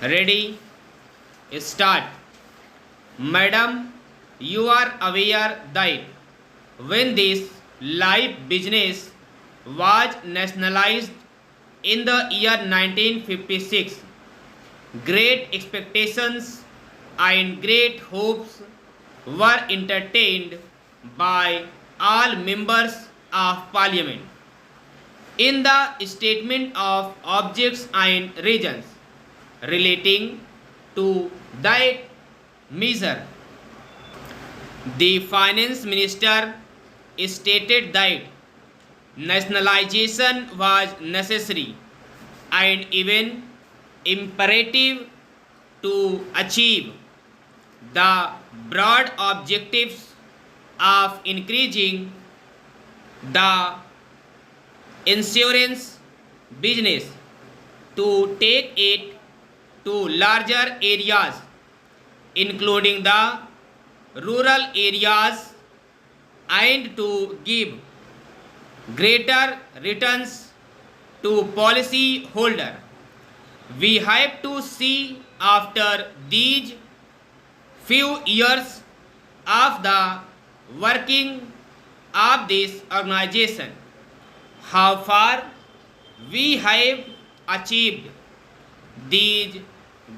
Ready? Start. Madam, you are aware that when this live business was nationalized in the year 1956, great expectations and great hopes were entertained by all members of parliament. In the statement of objects and reasons relating to that measure, the finance minister stated that nationalization was necessary and even imperative to achieve the broad objectives of increasing the insurance business, to take it to larger areas including the rural areas, and to give greater returns to policy holder. We have to see after these few years of the working of this organization how far we have achieved these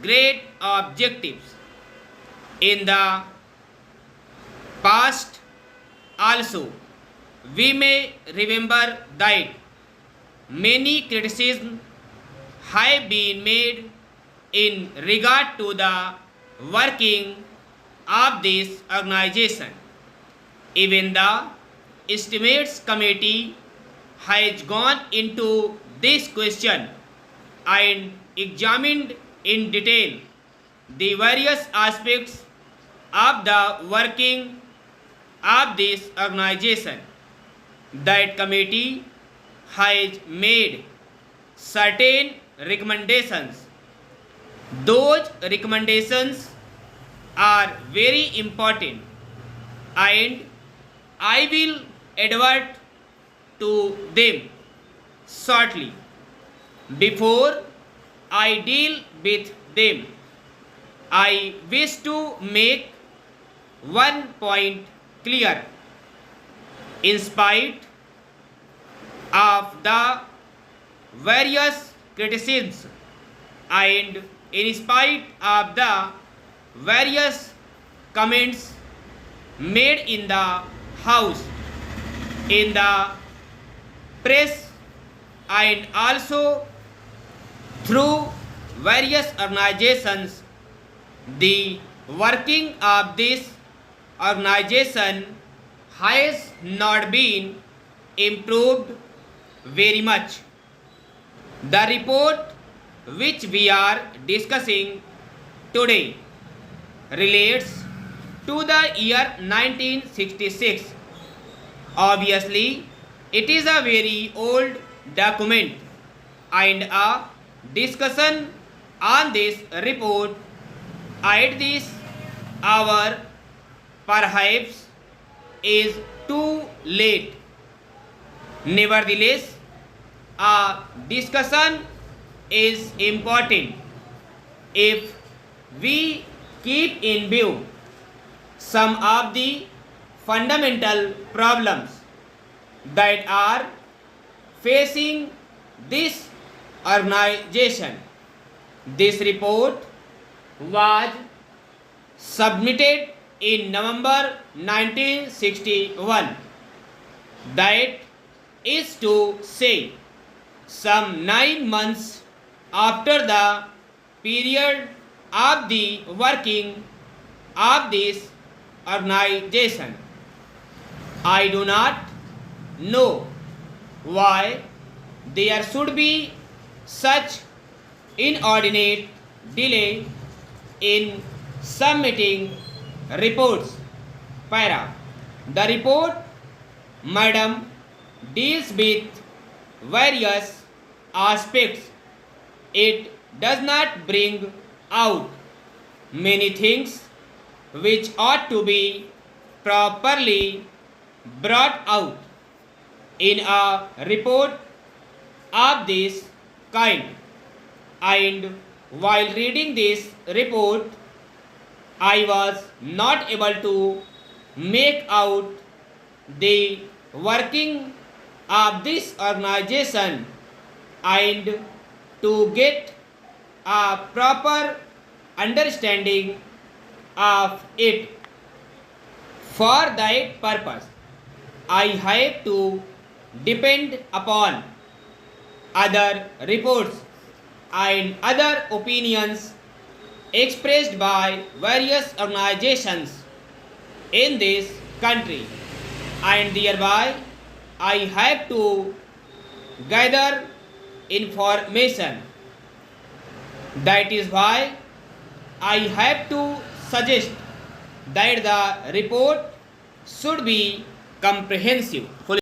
great objectives in the past. Also, we may remember that many criticisms have been made in regard to the working of this organization. Even the estimates committee has gone into this question and examined in detail the various aspects of the working of this organization. That committee has made certain recommendations. Those recommendations are very important and I will advert to them shortly. Before I deal with them, I wish to make one point clear. In spite of the various criticisms and in spite of the various comments made in the house, in the press, and also through various organizations, the working of this organization has not been improved very much. The report which we are discussing today relates to the year 1966. Obviously, it is a very old document and a discussion on this report at this hour perhaps is too late. Nevertheless, a discussion is important if we keep in view some of the fundamental problems that are facing this organization. This report was submitted in November 1961. That is to say, some 9 months after the period of the working of this organization. I do not know why there should be such inordinate delay in submitting reports. Para. The report, madam, deals with various aspects. It does not bring out many things which ought to be properly brought out in a report of this kind, and while reading this report, I was not able to make out the working of this organization and to get a proper understanding of it. For that purpose, I have to depend upon other reports and other opinions expressed by various organizations in this country, and thereby I have to gather information. That is why I have to suggest that the report should be comprehensive.